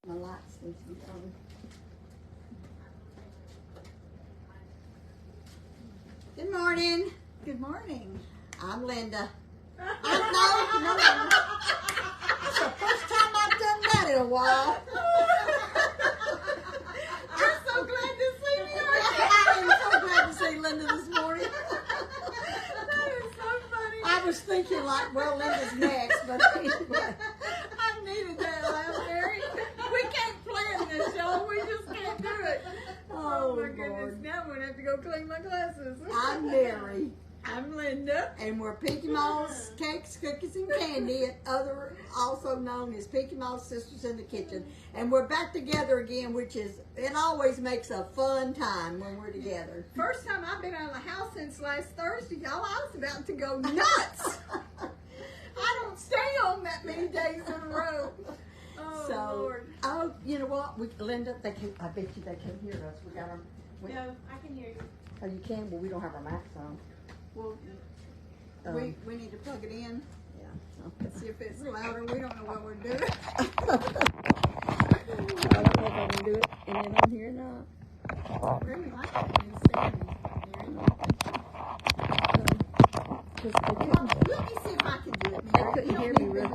My lights need to be on. Good morning. Good morning. I'm Linda. No. It's the first time I've done that in a while. I'm so glad to see you. I am so glad to see Linda this morning. That is so funny. I was thinking like, well, Linda's next, but anyway. I needed that laugh, Mary. We can't plan this, y'all. We just can't do it. Oh, my goodness. Lord. Now I'm going to have to go clean my glasses. I'm Mary. I'm Linda. And we're Pinky Moss Cakes, Cookies, and Candy, also known as Pinky Moss Sisters in the Kitchen. And we're back together again, it always makes a fun time when we're together. First time I've been out of the house since last Thursday, y'all. I was about to go nuts. I don't stay on that many days in a row. Oh, Lord. Oh, you know what, Linda, I bet you they can hear us. We got them. No, I can hear you. Oh, you can? Well, we don't have our mics on. Well, we need to plug it in. Yeah. Let's see if it's louder. We don't know what we're doing. I don't know if I can do it and then on here or not. I really like that new sound, Mary. Let me see if I can do it, They Mary. couldn't You hear don't me need really. to-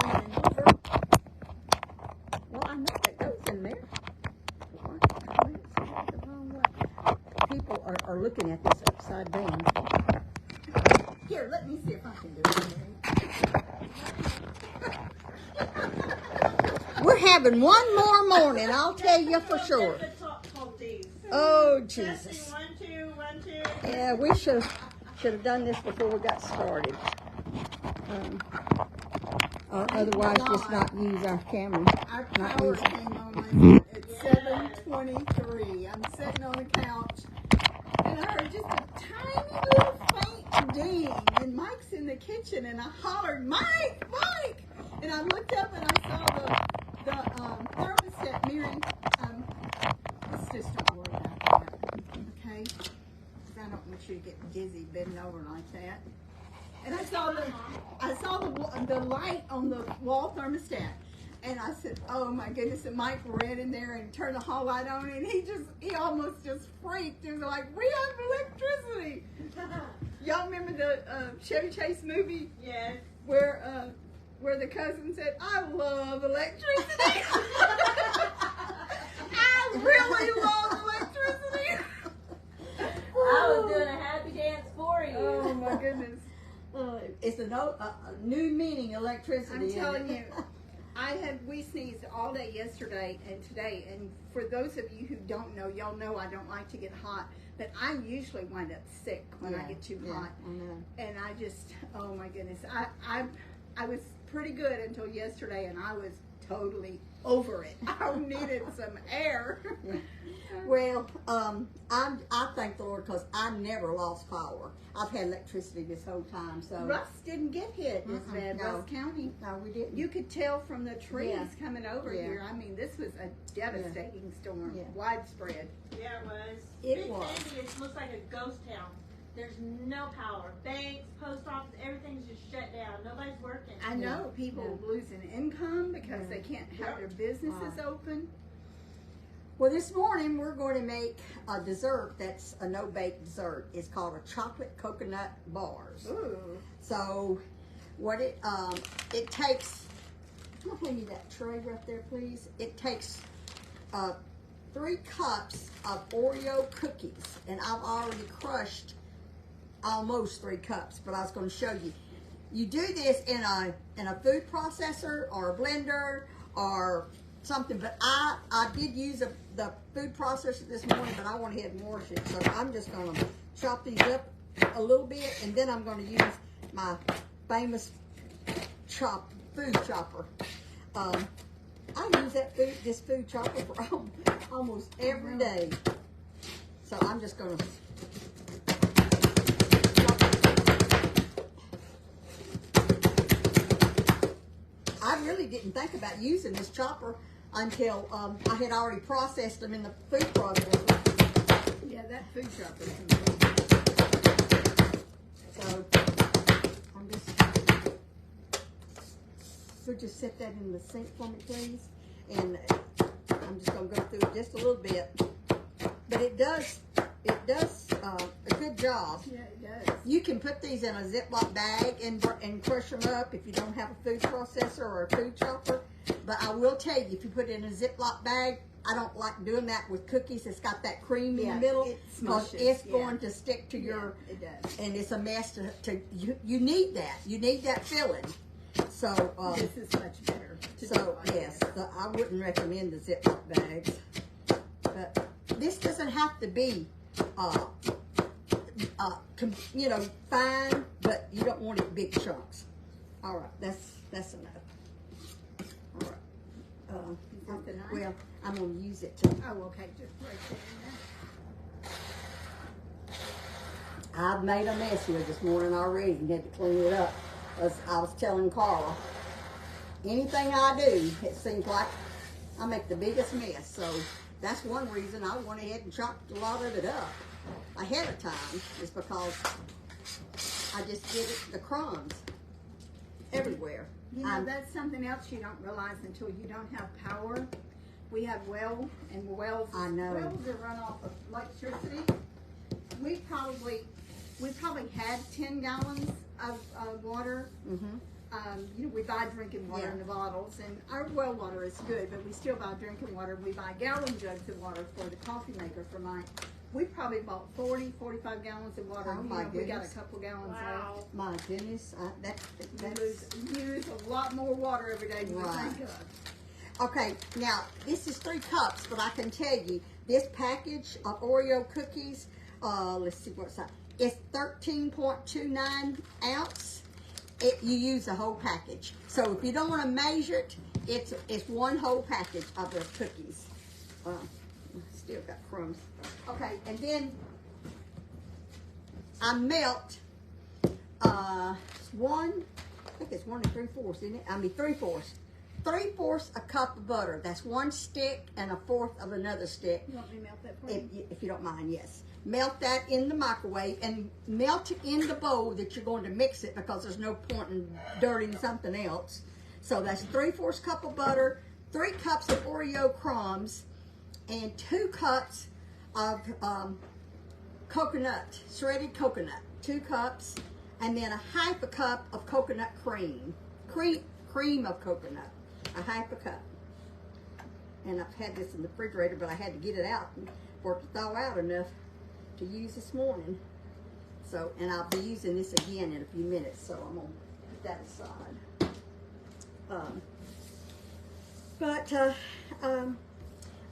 Well, I know that goes in there. The wrong way. People are looking at this upside down. Here, let me see if I can do it, Mary. We're having one more morning, I'll tell you for sure. Oh, Jesus. 1, 2, 1, 2. Yeah, we should have done this before we got started. Or otherwise just not use our camera. Our Not power use it. came on at 7:23. I'm sitting on the couch, and I heard just a tiny little faint ding, and Mike's in the kitchen, and I hollered, "Mike, Mike!" And I looked up and I saw the thermostat mirroring. Let's just don't worry about that, okay? 'Cause I don't want you to get dizzy bending over like that. And I saw the light on the wall thermostat, and I said, "Oh my goodness!" And Mike ran in there and turned the hall light on, and he almost just freaked. He was like, "We have electricity!" Y'all remember the Chevy Chase movie? Yes. Where the cousin said, "I love electricity." I really love electricity. I was doing a happy dance for you. Oh my goodness. It's a new meaning, electricity. I'm telling you, we sneezed all day yesterday and today, and for those of you who don't know, y'all know I don't like to get hot, but I usually wind up sick when I get too hot. I know. And I just, oh my goodness, I was pretty good until yesterday, and I was totally over it. I needed some air. Yeah. Well, I thank the Lord because I never lost power. I've had electricity this whole time. So Russ didn't get hit as bad. no. Russ County. No, we didn't. You could tell from the trees Yeah. coming over Yeah. here. I mean, this was a devastating storm, Yeah. widespread. Yeah, it was. It Big was. Sandy, it looks like a ghost town. There's no power. Banks, post office, everything's just shut down. Nobody's working. I know people losing income because they can't have their businesses open. Well, this morning we're going to make a dessert that's a no-bake dessert. It's called a chocolate coconut bars. Ooh. So, what it takes, I'm gonna hand you that tray right there, please. It takes 3 cups of Oreo cookies, and I've already crushed almost 3 cups, but I was going to show you. You do this in a food processor or a blender or something, but I did use the food processor this morning, but I went ahead and washed it, so I'm just going to chop these up a little bit, and then I'm going to use my famous food chopper. I use this food chopper for almost every day, so I'm just going to I really didn't think about using this chopper until I had already processed them in the food processor. Yeah, that food chopper is amazing. So I'm just, so just set that in the sink for me, please. And just a little bit. But it does a good job. Yeah, it does. You can put these in a Ziploc bag and crush them up if you don't have a food processor or a food chopper. But I will tell you, if you put it in a Ziploc bag, I don't like doing that with cookies. It's got that cream in the middle it because smushes, it's going to stick to your. It does. And it's a mess you need that. You need that filling. So This is much better. to do so like yes, this. so I wouldn't recommend the Ziploc bags. But this doesn't have to be you know, fine, but you don't want it big chunks. All right, that's enough. All right. Is that the knife? Well, I'm gonna use it to. Oh, okay, just right there. I've made a mess here this morning already and had to clean it up. As I was telling Carla, anything I do, it seems like I make the biggest mess. So that's one reason I went ahead and chopped a lot of it up ahead of time, is because I just get the crumbs everywhere. You know, that's something else you don't realize until you don't have power. We have wells I know. wells that run off of electricity. We probably had 10 gallons of water. Mm-hmm. You know, we buy drinking water in the bottles, and our well water is good, but we still buy drinking water. We buy gallon jugs of water for the coffee maker for Mike. We probably bought 40, 45 gallons of water. Oh, You my know, we got a goodness. couple gallons left. My goodness, that's We use a lot more water every day than we Right. think of. okay. Now this is 3 cups, but I can tell you this package of Oreo cookies. Let's see what's that. It's 13.29 ounce. You use the whole package. So if you don't want to measure it, it's one whole package of the cookies. Still got crumbs. Okay, and then I melt I think it's 1 3/4, isn't it? I mean 3/4. 3/4 a cup of butter. That's 1 stick and 1/4 of another stick. You want me to melt that for you? If you don't mind, yes. Melt that in the microwave and melt it in the bowl that you're going to mix it, because there's no point in dirtying something else. So that's 3/4 cup of butter, 3 cups of Oreo crumbs, and 2 cups of coconut, shredded coconut, 2 cups, and then a 1/2 cup of coconut cream of coconut, a 1/2 cup. And I've had this in the refrigerator, but I had to get it out for it to thaw out enough to use this morning. So, and I'll be using this again in a few minutes, so I'm gonna put that aside.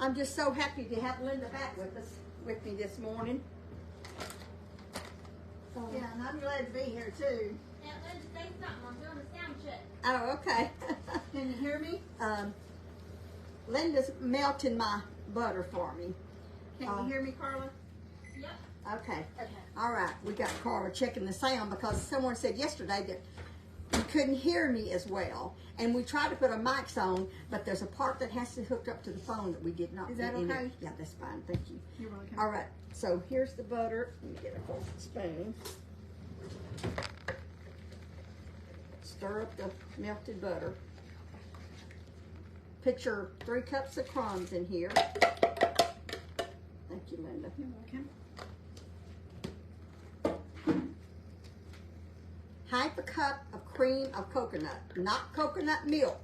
I'm just so happy to have Linda back with me this morning. Yeah, and I'm glad to be here too. Yeah, let's say something. I'm doing a sound check. Oh, okay. Can you hear me? Linda's melting my butter for me. Can you hear me, Carla? Yep. Okay. Okay. All right. We got Carla checking the sound because someone said yesterday that you couldn't hear me as well. And we tried to put our mics on, but there's a part that has to hook up to the phone that we did not. Is that get in okay? it. Yeah, that's fine. Thank you. You're welcome. All right. So here's the butter. Let me get a whole spoon. Stir up the melted butter. Put your 3 cups of crumbs in here. Thank you, Linda. You're welcome. 1/2 cup of cream of coconut, not coconut milk,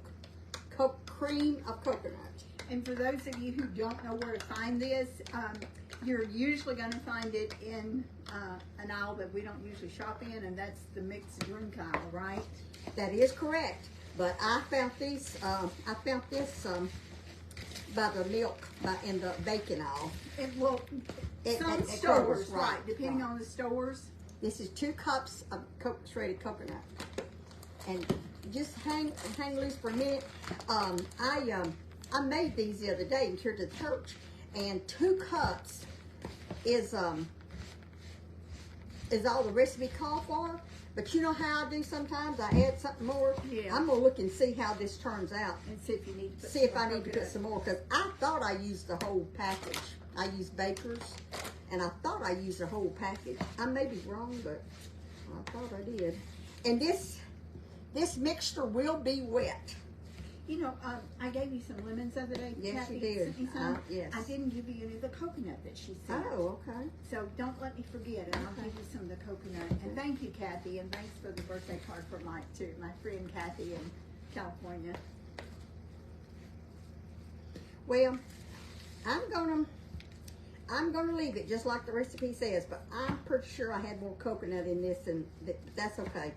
cream of coconut. And for those of you who don't know where to find this, you're usually going to find it in an aisle that we don't usually shop in, and that's the mixed drink aisle, right? That is correct, but I found these. By the milk, in the bacon aisle. Well, some at stores, Kroger's, right, depending right. on the stores. This is 2 cups of shredded coconut, and just hang loose for a minute. I made these the other day and carried to the church, and 2 cups is all the recipe called for. But you know how I do sometimes? I add something more. Yeah. I'm gonna look and see how this turns out. And see if you need to put See if some I need to put coconut. some more, because I thought I used the whole package. I used Baker's, and I thought I used the whole package. I may be wrong, but I thought I did. And this mixture will be wet. You know, I gave you some lemons the other day. Yes, you Kathy did. sent me some. Yes. I didn't give you any of the coconut that she sent. Oh, okay. So don't let me forget, and I'll give you some of the coconut. And thank you, Kathy, and thanks for the birthday card for Mike too. My friend Kathy in California. Well, I'm gonna leave it just like the recipe says, but I'm pretty sure I had more coconut in this, and that's okay.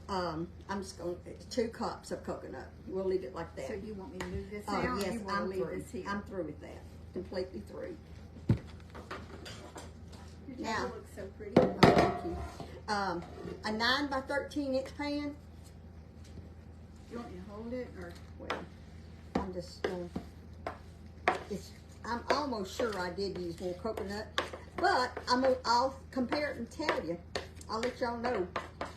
I'm just gonna 2 cups of coconut. We'll leave it like that. So you want me to move this now? Yes, or you want I'm to leave through. this here? I'm through with that. Completely through. Your now- table looks so pretty. Oh, thank you. A 9 by 13 inch pan. You want me to hold it or? Well, I'm just, I'm almost sure I did use more coconut, but I'll compare it and tell you. I'll let y'all know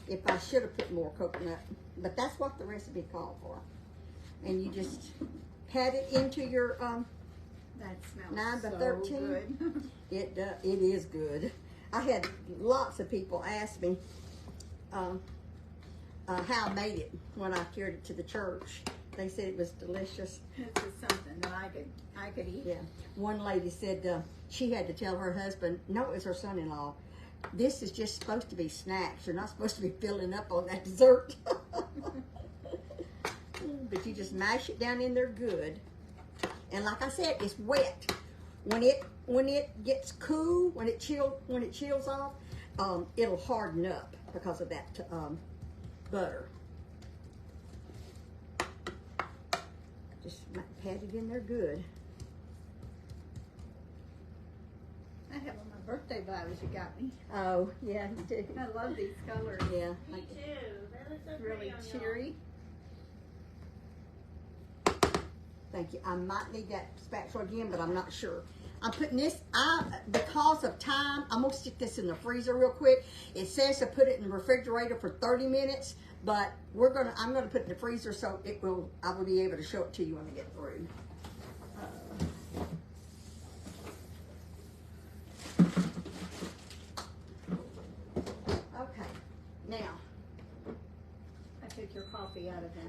if I should have put more coconut, but that's what the recipe called for. And you just pat it into your, That smells 9 by so 13. good. it is good. I had lots of people ask me how I made it when I carried it to the church. They said it was delicious. This is something that I could eat. Yeah. One lady said she had to tell her husband, no, it was her son-in-law, this is just supposed to be snacks. You're not supposed to be filling up on that dessert. But you just mash it down in there good. And like I said, it's wet. When it gets cool, when it chills off, it'll harden up because of that butter. Just pat it in there good. I have on my birthday blouse you got me. Oh, yeah, you do. I love these colors. Yeah. Me too. That looks so Really pretty on cheery. Thank you. I might need that spatula again, but I'm not sure. I'm putting this, because of time, I'm gonna stick this in the freezer real quick. It says to put it in the refrigerator for 30 minutes, but I'm gonna put it in the freezer so I will be able to show it to you when I get through. Okay, now. I took your coffee out of the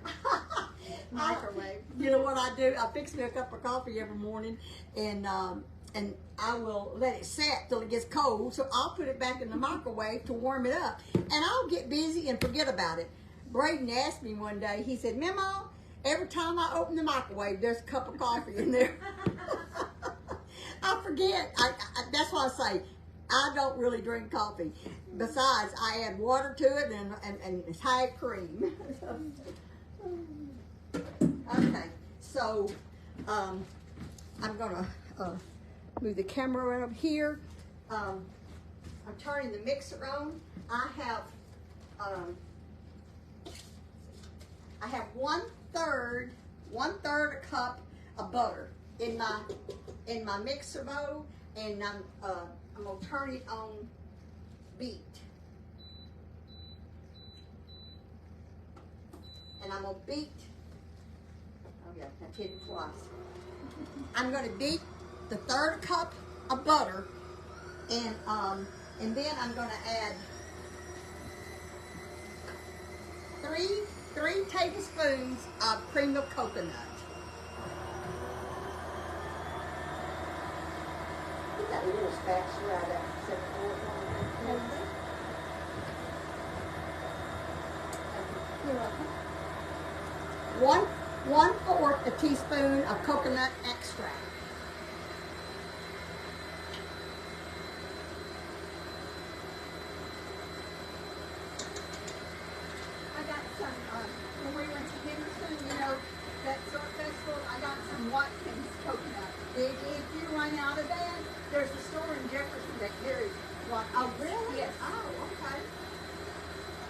microwave. You know what I do? I fix me a cup of coffee every morning, and I will let it set till it gets cold. So I'll put it back in the microwave to warm it up, and I'll get busy and forget about it. Braden asked me one day. He said, "Memo, every time I open the microwave, there's a cup of coffee in there." I forget. That's why I say I don't really drink coffee. Besides, I add water to it and it's high cream. Okay, so I'm gonna move the camera up here. I'm turning the mixer on. I have 1/3 a cup of butter in my mixer bowl, and I'm gonna turn it on beat. And I'm gonna beat. Oh yeah, I hit it twice. I'm gonna beat the 1/3 cup of butter, and then I'm gonna add three tablespoons of cream of coconut. You got a little spatula out of You're welcome. 1/4 a teaspoon of coconut extract. I got some, when we went to Henderson, you know, that sort festival, I got some Watkins coconut. If you run out of that, there's a store in Jefferson that carries Watkins. Oh, really? Yes. Oh, okay.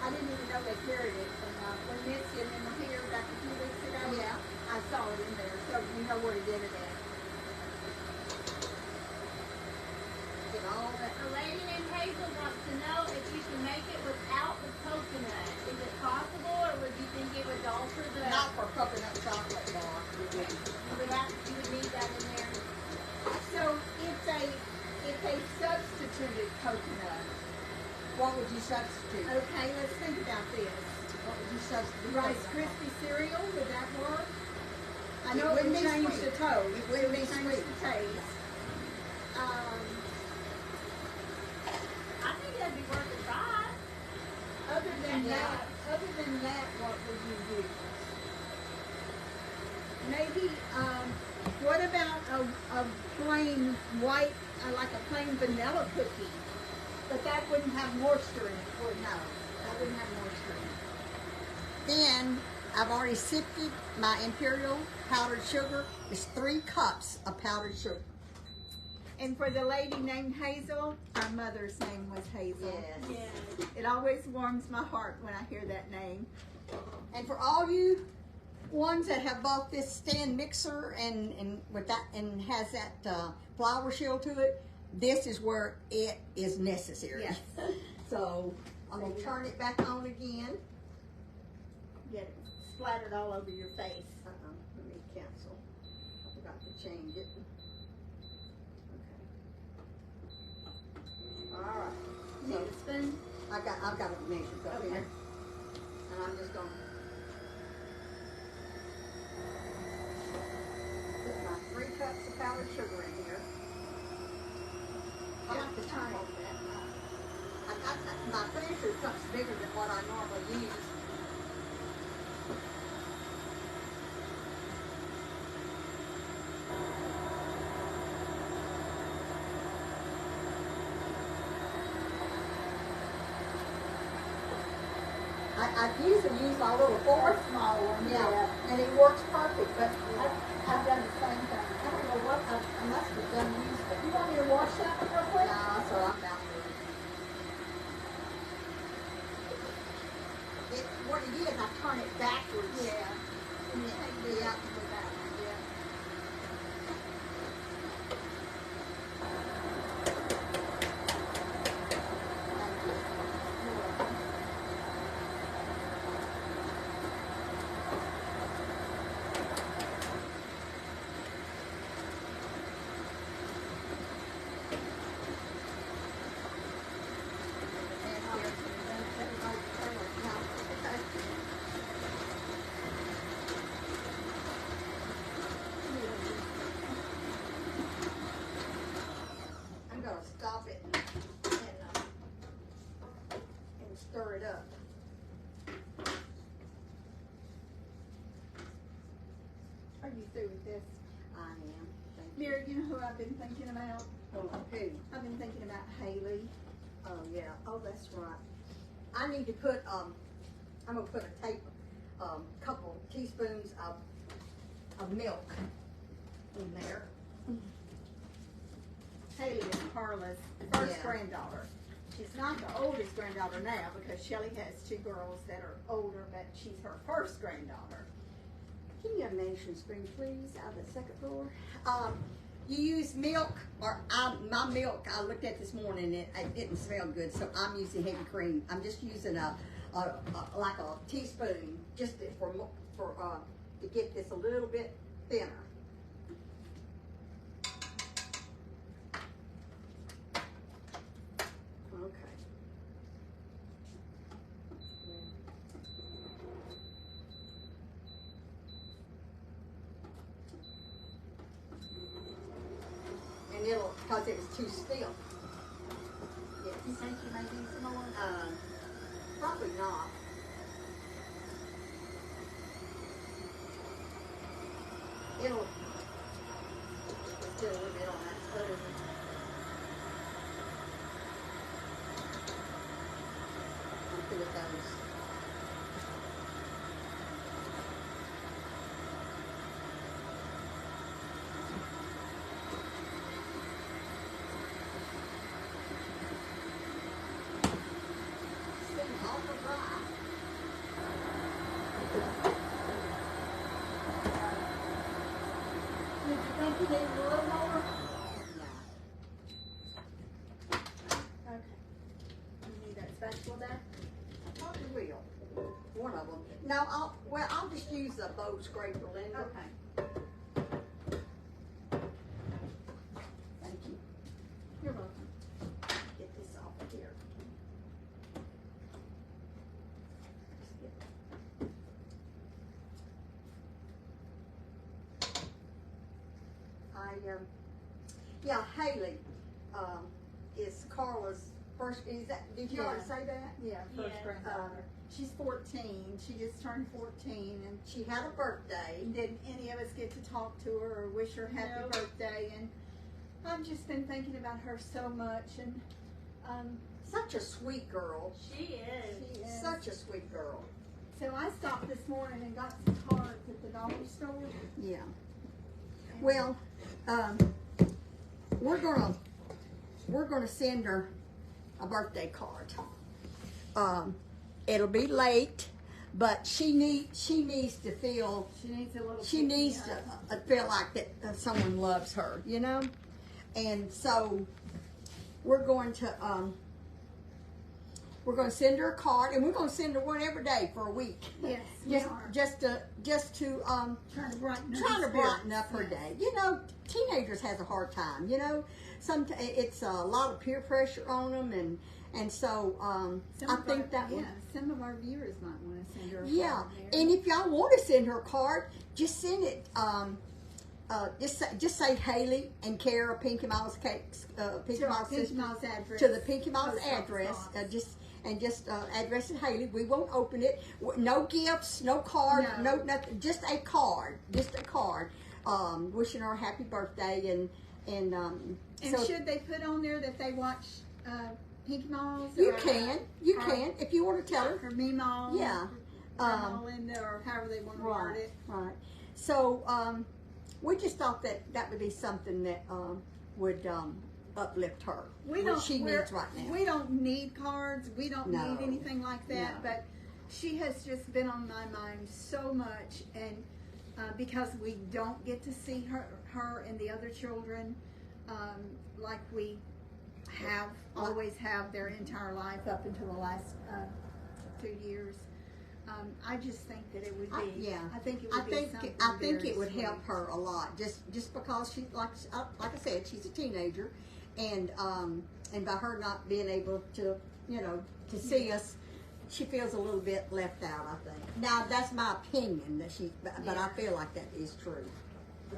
I didn't even know they carried it. And when Missy and them were here back a few weeks ago, Yeah. I saw it in there. So you know where to get it at. Get all that. A lady named Hazel wants to know if you can make it without the coconut. Is it possible, or would you think it would alter the? Not for coconut chocolate bar. You would need that in there. So if they substituted coconut, What would you substitute? okay, let's think about this. What would you substitute? Rice Krispie cereal, would that work? I know it wouldn't would be change sweet. the toast. It wouldn't be Change sweet. the taste. I think that'd be worth a try. Other than Yeah. that, what would you do? Maybe, what about a plain white, like a plain vanilla cookie? But that wouldn't have moisture in it, would No. that wouldn't have moisture in it. Then I've already sifted my imperial powdered sugar. It's 3 cups of powdered sugar. And for the lady named Hazel, our mother's name was Hazel. Yeah. It always warms my heart when I hear that name. And for all you ones that have bought this stand mixer and with that and has that flour shield to it, this is where it is necessary. Yes. So I'm gonna turn it back on again. Get it splattered all over your face. Let me cancel. I forgot to change it. Okay. All right. Need a spoon? I've got a measure up Okay. here, and I'm just gonna put my 3 cups of powdered sugar in here. I like to turn it. My finisher cup's bigger than what I normally use. I usually use my little Or fork. small one, Yeah, and it works perfect, but I've done the same thing. I don't know what, I must have done used it. You want me to wash that real quick? No, so I'm about to. What it is, I turn it backwards. Yeah. And it takes me out to the back. Yeah. Thank you. You're welcome. And here, I'm gonna stop it and stir it up. Are you through with this? I am. Thank you. Mary, you know who I've been thinking about? Oh, who? I've been thinking about Haley. Oh, yeah. Oh, that's right. I need to put, I'm gonna put couple teaspoons of milk in there. Haley is Carla's first Yeah. granddaughter. She's not the oldest granddaughter now because Shelley has 2 girls that are older, but she's her first granddaughter. Can you have an measuring spoon, please, out of the second drawer? You use milk, or my milk, I looked at this morning, it didn't smell good, so I'm using heavy cream. I'm just using like a teaspoon, just to get this a little bit thinner. Okay. And it'll, because it was too stiff. You Yes. think you may need some more? Probably not. It'll, still a little bit on that spoon. I'll see what those. Seems awful dry. Did you think you needed a little more? Yeah. Okay. You need that spatula back? I probably will. One of them. No, I'll just use a bow scraper, Linda. Okay. Thank you. You're welcome. Get this off of here. yeah, Haley, is Carla's first, is that, did you already Yeah. say that? Yeah, first Yes. granddaughter. She's 14. She just turned 14, and She had a birthday. didn't any of us get to talk to her or wish her happy Nope. birthday. And I've just been thinking about her so much, and Such a sweet girl. She is. she is. Such a sweet girl. So I stopped this morning and got some cards at the dollar store. Yeah. Well, we're gonna send her a birthday card. It'll be late, but she needs to feel. She needs a little. She needs to feel like that someone loves her, you know? And so we're going to send her a card, and we're going to send her one every day for a week. Yes, we are. Just to Trying to brighten her trying to brighten spirits. up her Yes. day. You know, teenagers has a hard time, you know? It's a lot of peer pressure on them, and so Some I of think our, that would. yeah, some of our viewers might want to send her a Yeah, card there. and if y'all want to send her a card, just send it. Just say Haley and care of Pinky Miles Cakes, Pinky To our Miles Pinky Sisters, Miles address. to the Pinky Miles Post office address. box. Just address it Haley. We won't open it. No gifts, no card, No. no nothing. Just a card. Just a card. Wishing her a happy birthday and And so should they put on there that they watch Pinky Malls? you or, can if you want to tell her. Or Meemaw. Yeah. Or Linda, or however they want to word it. Right. So we just thought that would be something that would uplift her. We what don't. she we're- needs right now. We don't need cards. We don't No. need anything like that. No. But she has just been on my mind so much, and because we don't get to see her and the other children like we have always have their entire life up until the last 2 years. I just think that it would be. I think it would be something. I think very it would sweet. help her a lot. Just because she like I said, she's a teenager, and by her not being able to to see us, she feels a little bit left out. I think. Now that's my opinion but I feel like that is true. So,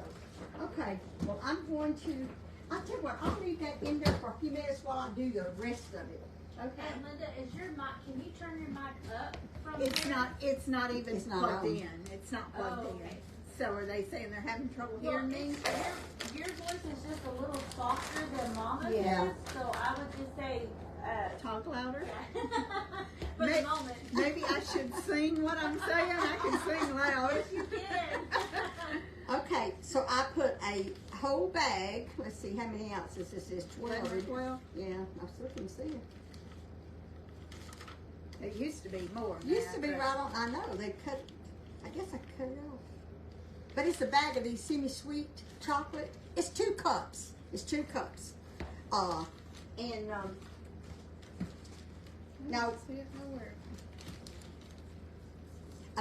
okay. Well, I'm going to. I'll tell you what. I'll leave that in there for a few minutes while I do the rest of it. Okay. And Linda, is your mic? Can you turn your mic up from It's there? not. It's not even It's not plugged on. in. It's not plugged Oh, in. okay. So are they saying they're having trouble Well, hearing me? your voice is just a little softer than Mama's Yeah. is, so I would just say, Talk louder. for May- the moment. Maybe I should sing what I'm saying. I can sing loud. You can. Okay, so I put a whole bag. Let's see how many ounces this is. 12. 12. Yeah, I still can see it. It used to be more. than Used that, to be but- right on. I know they cut. I guess I cut it off. But it's a bag of these semi-sweet chocolate. It's 2 cups. It's 2 cups. And now See it nowhere.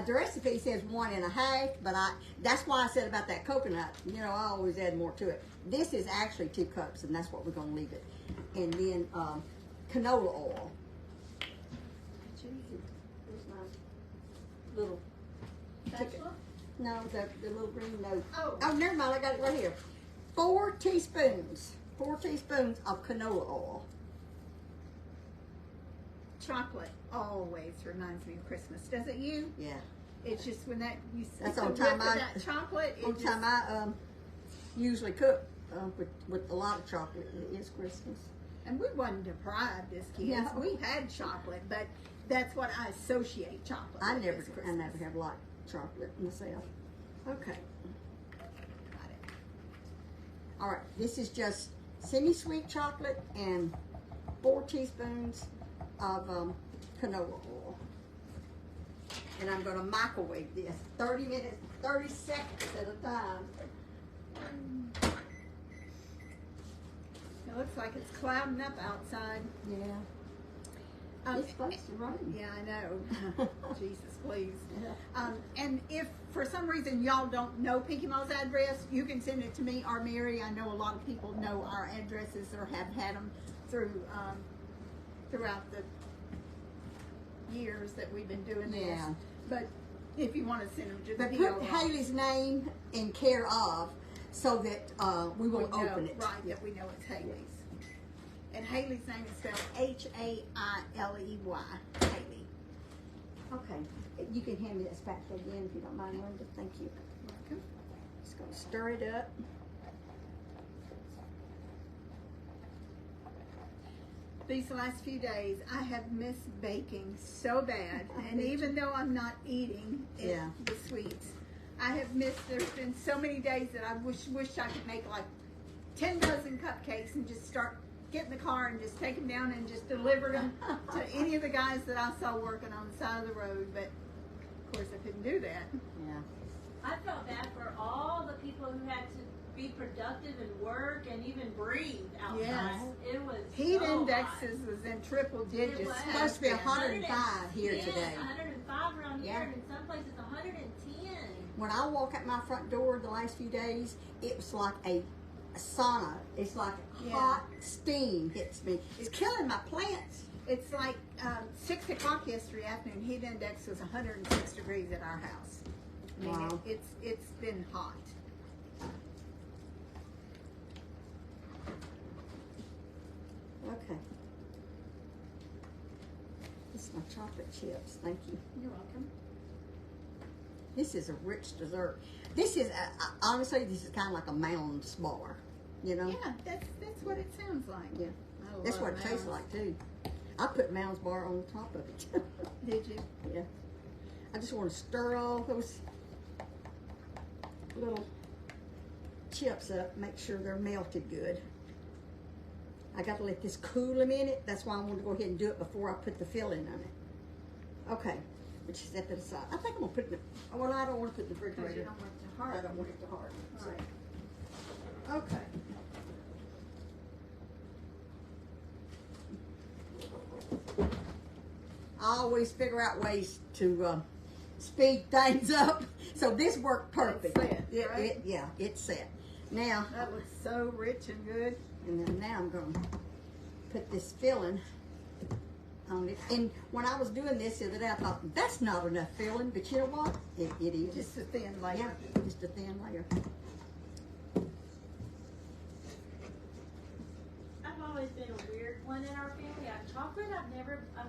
the recipe says 1 1/2, but that's why I said about that coconut. I always add more to it. This is actually 2 cups, and that's what we're gonna leave it. And then canola oil. Here's my little. Spatula? No, the little green note. Oh. Never mind. I got it right here. 4 teaspoons. 4 teaspoons of canola oil. Chocolate always reminds me of Christmas. Does it you? Yeah. It's just when you That's see on the whip time of I- that chocolate. It One just, time I usually cook with a lot of chocolate. It is Christmas. and we wasn't deprived as kids. No. We had chocolate, but that's what I associate chocolate. I with never is Christmas. have a lot of chocolate myself. Okay. Got it. All right. This is just semi-sweet chocolate and 4 teaspoons of canola oil. And I'm going to microwave this 30 minutes, 30 seconds at a time. It looks like it's clouding up outside. Yeah. It's Um, supposed to rain. yeah, I know. Jesus, please. Yeah. And if for some reason y'all don't know Pinky Mall's address, you can send it to me or Mary. I know a lot of people know our addresses or have had them throughout the years that we've been doing this. Yeah. But if you want to send them to the But P.O. put box. Haley's name in care of, so that we We will know, open it. right, that we know it's Haley's. And Haley's name is spelled Hailey. Haley. Okay, you can hand me that spatula again if you don't mind, Linda. Thank you. Welcome. Just gonna stir it up. These last few days, I have missed baking so bad. And even though I'm not eating Yeah. the sweets, I have missed, there's been so many days that I wish I could make like 10 dozen cupcakes and just start, get in the car and just take them down and just deliver them to any of the guys that I saw working on the side of the road. But of course I couldn't do that. Yeah. I felt bad for all the people who had to be productive and work and even breathe outside. Yes. It was Heat so indexes was in triple digits. was. Supposed to be back then. 105 here 110, today. 105 around Yeah. here, and in some places 110. When I walk out my front door the last few days, it was like a sauna. It's like Yeah. hot steam hits me. It's killing my plants. It's like 6 o'clock yesterday afternoon. Heat index was 106 degrees at our house. I mean, Wow. it's been hot. Okay. This is my chocolate chips. Thank you. You're welcome. This is a rich dessert. This is, honestly, this is kind of like a Mounds bar. You know? Yeah, that's what it sounds like. Yeah. I That's love what it tastes Mounds. like, too. I put Mounds bar on the top of it. Did you? Yeah. I just want to stir all those little chips up, make sure they're melted good. I got to let this cool a minute. That's why I want to go ahead and do it before I put the filling on it. Okay. But you set that aside. I think I'm going to put it in the, well, I don't want to put it in the Because you refrigerator. don't want it to I harden. don't want it to harden. All So. right. Okay. I always figure out ways to speed things up. So this worked perfect. It's set, right? Yeah, it's set. Now, That looks so rich and good. and then now I'm going to put this filling on it. And when I was doing this the other day, I thought, that's not enough filling. But you know what? It is. Just a thin layer. Yeah, just a thin layer. I've always been a weird one in our family. Chocolate, I've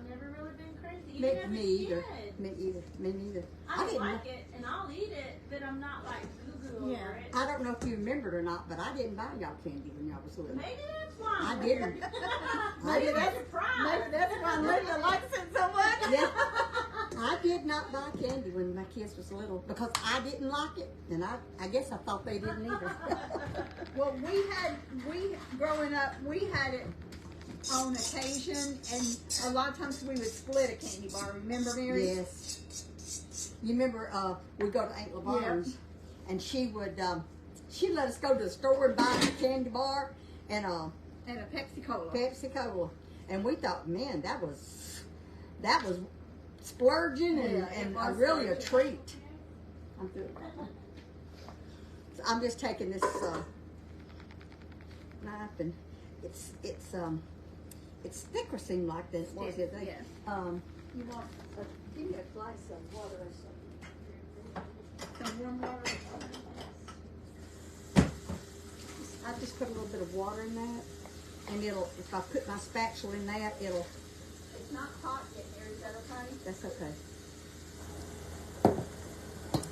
never really been crazy. Even as a Me either. kid. Me either. Me neither. I didn't like it and I'll eat it, but I'm not like goo Yeah. over it. I don't know if you remembered or not, but I didn't buy y'all candy when y'all was little. Maybe that's why. I I'm didn't. weird. Maybe I'm that's- surprised. Maybe that's why Linda likes it so much. Yeah. I did not buy candy when my kids was little because I didn't like it, and I guess I thought they didn't either. Well, we growing up, we had it on occasion, and a lot of times we would split a candy bar. Remember, Mary? Yes. You remember we'd go to Aunt Lavarne's, and she would she'd let us go to the store and buy a candy bar and And a Pepsi Cola. Pepsi Cola, and we thought, man, that was splurging and, Yeah, it and was really a splurging. treat. I'm good. So I'm just taking this knife, and it's thicker seemed like than it was the other day. Yeah. You want give me a glass of water or something. Some warm water. I just put a little bit of water in that, and if I put my spatula in that, It's not hot yet, Mary. Is that okay? that's okay.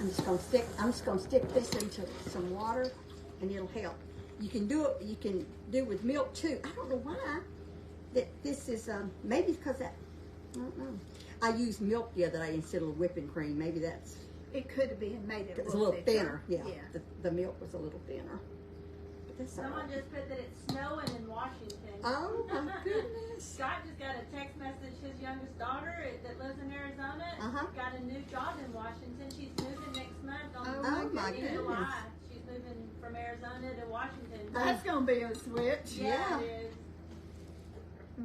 I'm just gonna stick this into some water, and it'll help. You can do with milk too. I don't know why that this is maybe because that I don't know. I used milk the other day instead of whipping cream. Maybe that's It could have been made it it's a little thicker. thinner. Yeah, Yeah. The milk was a little thinner. But that's all Someone right. just put that it's snowing in Washington. Oh my goodness. Scott just got a text message. His youngest daughter that lives in Arizona Uh-huh. got a new job in Washington. She's moving next month on Oh, my in goodness. July. She's moving from Arizona to Washington. That's gonna be a switch. Yeah. It is.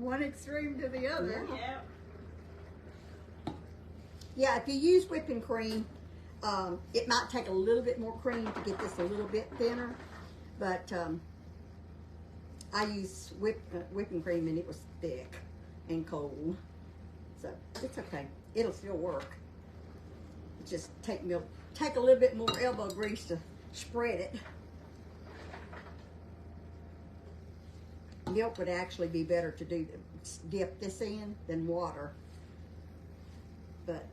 One extreme to the other. Yeah. Yep. Yeah, if you use whipping cream, it might take a little bit more cream to get this a little bit thinner, but I use whipping cream and it was thick and cold, so it's okay. It'll still work. Just take a little bit more elbow grease to spread it. milk would actually be better to dip this in than water. But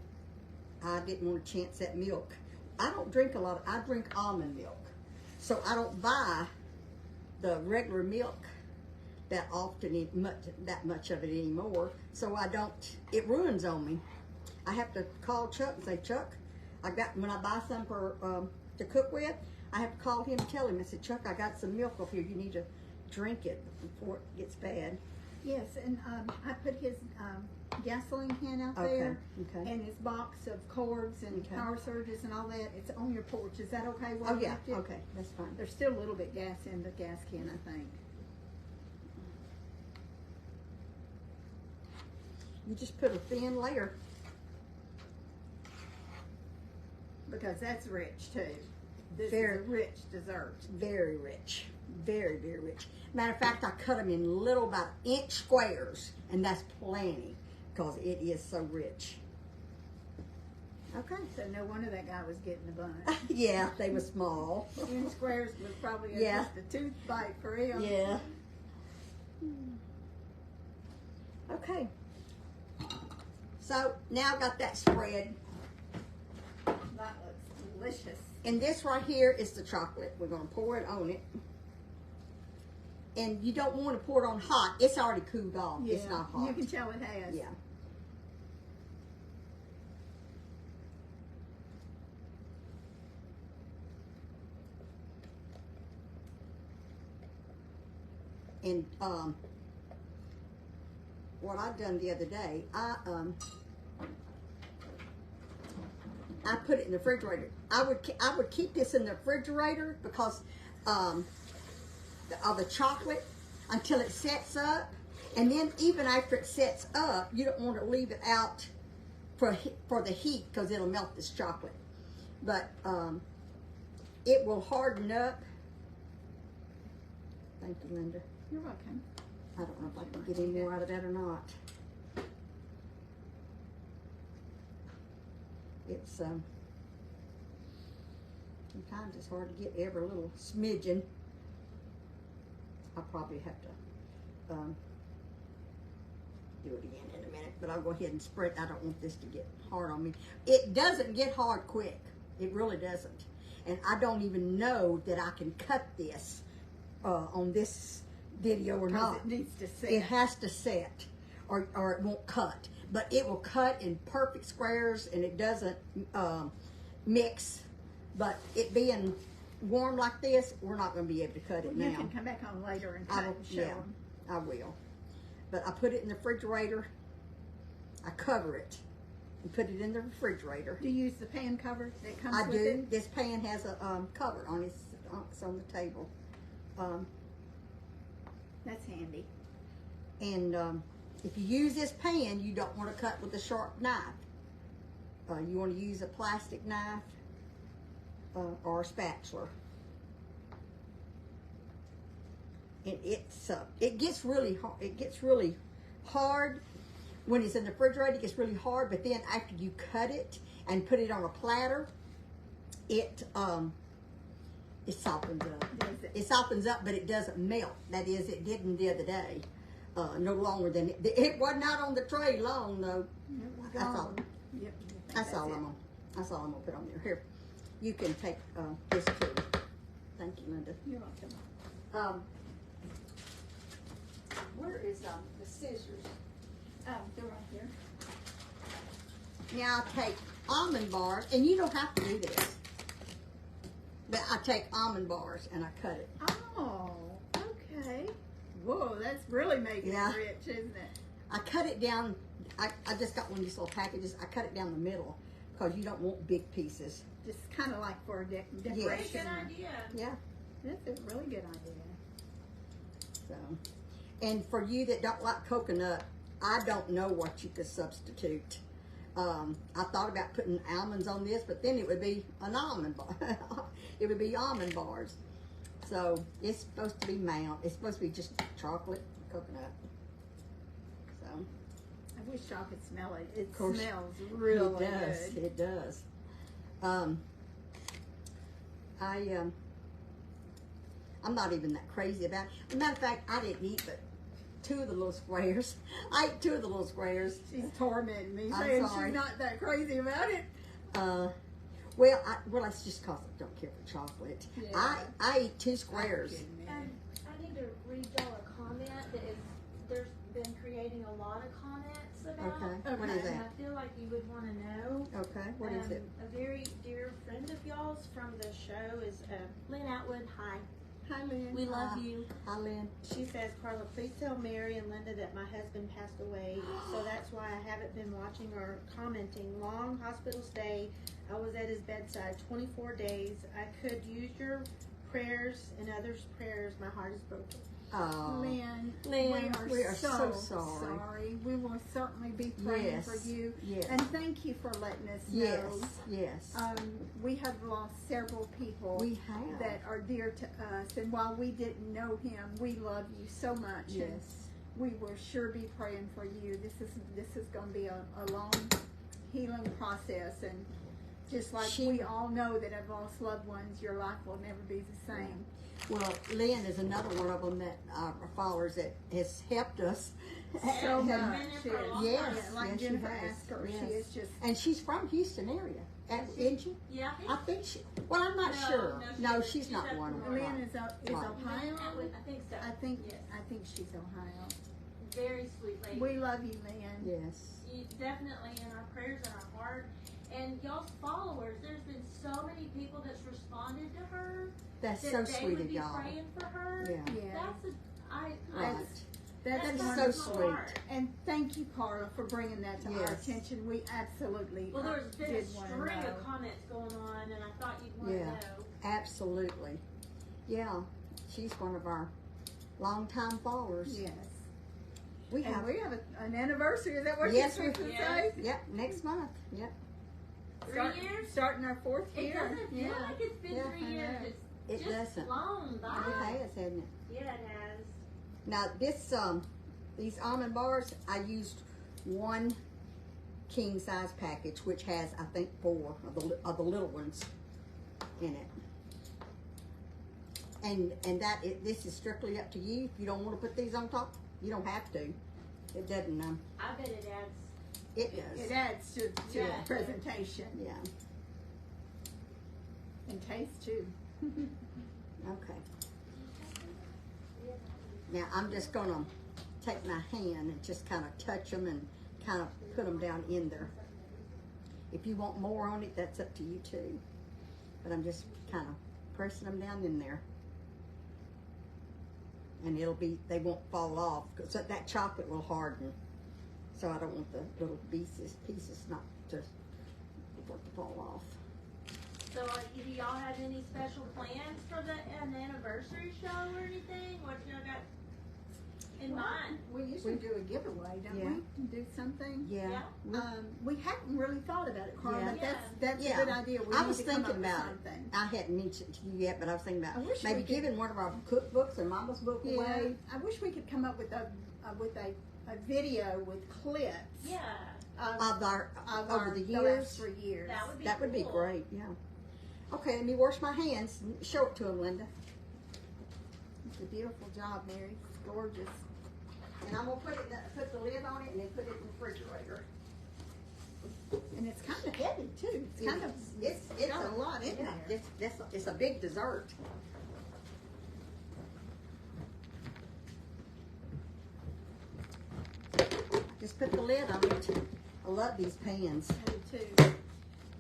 I didn't want to chance that milk. I don't drink a lot. I drink almond milk. So I don't buy the regular milk that often, that much of it anymore. So I don't, it ruins on me. I have to call Chuck and say, Chuck, when I buy some for to cook with, I have to call him and tell him, I said, Chuck, I got some milk over here. You need to drink it before it gets bad. Yes, and I put his gasoline can out there, and his box of cords and power surges and all that. It's on your porch. Is that okay? Oh yeah, okay, that's fine. There's still a little bit gas in the gas can, I think. You just put a thin layer. Because that's rich too. This Very is a rich dessert. Very rich. Very, very rich. Matter of fact, I cut them in little, about inch squares, and that's plenty because it is so rich. Okay. So no wonder that guy was getting a bunch. Yeah, they were small. Inch squares was probably just a tooth bite for him. Yeah. Okay. So now I got that spread. That looks delicious. And this right here is the chocolate. We're going to pour it on it. And you don't want to pour it on hot. It's already cooled off. Yeah, it's not hot. You can tell it has. Yeah. And what I done the other day, I put it in the refrigerator. I would keep this in the refrigerator because of the chocolate until it sets up, and then even after it sets up, you don't want to leave it out for the heat because it'll melt this chocolate. But it will harden up. Thank you, Linda. You're welcome. I don't know if I can get any more out of that or not. It's sometimes it's hard to get every little smidgen. I'll probably have to do it again in a minute, but I'll go ahead and spread. I don't want this to get hard on me. It doesn't get hard quick. It really doesn't. And I don't even know that I can cut this on this video or not. It needs to set. It has to set, or it won't cut. But it will cut in perfect squares, and it doesn't mix. But it being warm like this, we're not going to be able to cut it now. You can come back on later and cut and show them. I will. But I put it in the refrigerator. I cover it and put it in the refrigerator. Do you use the pan cover that comes I with do. it? This pan has a cover on it. It's on the table. That's handy. And if you use this pan, you don't want to cut with a sharp knife. You want to use a plastic knife or a spatula. And it gets really hard. It gets really hard when it's in the refrigerator. It gets really hard, but then after you cut it and put it on a platter, it softens up. It softens up, but it doesn't melt. That is, it didn't the other day. No longer than it was not on the tray long though. That's all. Yep. That's all I'm gonna put on there. Here, you can take this too. Thank you, Linda. You're welcome. Where is the scissors? Oh, they're right here. Now I take almond bars, and you don't have to do this, but I take almond bars and I cut it. Oh, okay. Whoa, that's really making it rich, isn't it? I cut it down. I just got one of these little packages. I cut it down the middle because you don't want big pieces. Just kind of like for a decoration. Good idea. Yeah. That's a really good idea. So, and for you that don't like coconut, I don't know what you could substitute. I thought about putting almonds on this, but then it would be an almond bar. It would be almond bars. So it's supposed to be it's supposed to be just chocolate and coconut. So I wish y'all could smell it. It course, smells really good. It does. I'm not even that crazy about it. As a matter of fact, I didn't eat but two of the little squares. I ate two of the little squares. She's tormenting me, I'm saying sorry. she's not that crazy about it. Well, that's just because I don't care for chocolate. Yeah. I ate two squares. I need to read y'all a comment that there's been creating a lot of comments about. Okay. What is Okay. And that? I feel like you would want to know. Okay. What is it? A very dear friend of y'all's from the show is Lynn Atwood. Hi. Hi, Lynn. We love Hi. you. Hi, Lynn. She says, Carla, please tell Mary and Linda that my husband passed away. So that's why I haven't been watching or commenting. Long hospital stay. I was at his bedside 24 days. I could use your prayers and others' prayers. My heart is broken. Oh. Lynn, Lynn, we are so sorry. sorry. We will certainly be praying Yes. for you. Yes. And thank you for letting us Yes. know. Yes. We have lost several people We have. that are dear to us. And while we didn't know him, we love you so much. And Yes. we will sure be praying for you. This is going to be a long healing process. And just like we all know that have lost loved ones, your life will never be the same. Well, Lynn is another one of them that our followers that has helped us So And much. been there for a long Yes. time. Yeah, like yes, she Jennifer has. asked her, Yes. she is just And she's from Houston area, isn't she? Yeah. I think she. Well, I'm not No, sure. no, No, she's she's not up one of north. them. Lynn Right. is Right. Ohio. Atwood, I think so. I think Yes. she's Ohio. Very sweet lady. We love you, Lynn. Yes. You definitely in our prayers and our heart. And y'all's followers, there's been so many people that's responded to her. That's That so they sweet would of be y'all. praying for her. Yeah. Yeah. That's Right. That's That's wonderful. so sweet. And thank you, Carla, for bringing that to our Yes. attention. We absolutely Well, there's been a did want to string know. of comments going on, and I thought you'd want Yeah. to know. Absolutely. Yeah. She's one of our longtime followers. Yes. We And have. we have an anniversary. Is that what Yes, you're we- supposed to Yes. say? Yep. Next month. Yep. 3 years? Starting our fourth It year. doesn't feel Yeah. like it's been Yeah, 3 I years. know. It's It just doesn't. flown by. It has, hasn't it? Yeah, it has. Now this these almond bars, I used one king size package, which has I think 4 of the little ones in it. And this is strictly up to you. If you don't want to put these on top, you don't have to. It doesn't. I bet it adds. It does. It adds to Yeah. the presentation Yeah. and taste too. Okay. Now I'm just gonna take my hand and just kind of touch them and kind of put them down in there. If you want more on it, that's up to you too. But I'm just kind of pressing them down in there. And they won't fall off because that chocolate will harden. So I don't want the little pieces not to fall off. So, do y'all have any special plans for an anniversary show or anything? What y'all got in mind? We usually do a giveaway, don't Yeah. we? Do something. Yeah. We hadn't really thought about it, Carl, Yeah. but that's Yeah. a good idea. We I need was to come thinking up with about it. something. I hadn't mentioned it to you yet, but I was thinking I about wish maybe we could- giving one of our cookbooks or Mama's book Yeah, away. I wish we could come up with a video with clips Yeah, Of our over the the years. last 3 years. that would be be cool. great. Yeah. Okay, let me wash my hands. And show it to him, Linda. It's a beautiful job, Mary. It's gorgeous. And I'm gonna put the lid on it and then put it in the refrigerator. And it's kind of heavy too. It's kind of It's got a lot in yeah, there. It's a big dessert. Just put the lid on it. I love these pans. I do too.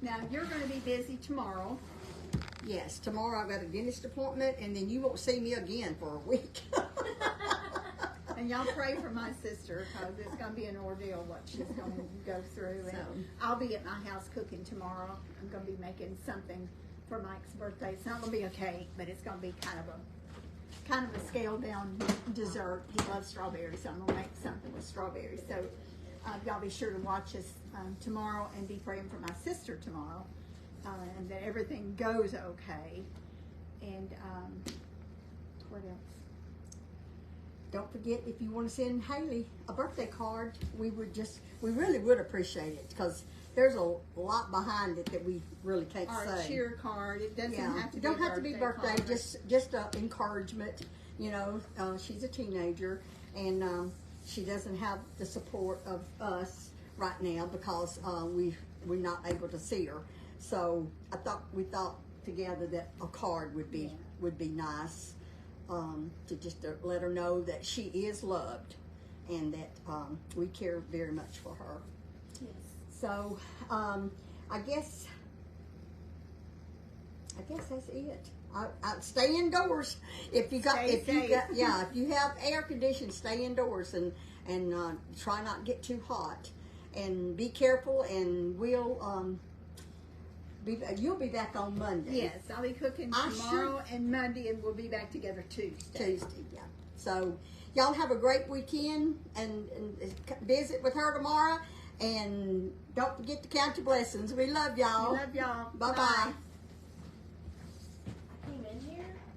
Now you're going to be busy tomorrow. Yes, tomorrow I've got a dentist appointment, and then you won't see me again for a week. And y'all pray for my sister because it's going to be an ordeal what she's going to go through. And So. I'll be at my house cooking tomorrow. I'm going to be making something for Mike's birthday. It's not going to be a cake, but it's going to be kind of a scaled down dessert. He loves strawberries, so I'm going to make something with strawberries. So y'all be sure to watch us tomorrow and be praying for my sister tomorrow, and that everything goes okay. And what else? Don't forget, if you want to send Haley a birthday card, we really would appreciate it because there's a lot behind it that we really can't Or say. a cheer card. It doesn't have to be don't a have to be birthday. card. Just encouragement. You know, she's a teenager, and she doesn't have the support of us right now because we're not able to see her. So we thought together that a card would be nice, to just to let her know that she is loved and that we care very much for her. Yes. So I guess that's it. I stay indoors. If you have air conditioning, stay indoors and try not to get too hot, and be careful. And you'll be back on Monday. Yes, I'll be cooking tomorrow and Monday, and we'll be back together Tuesday. Yeah. So y'all have a great weekend, and visit with her tomorrow. And don't forget to count your blessings. We love y'all. We love y'all. Bye-bye.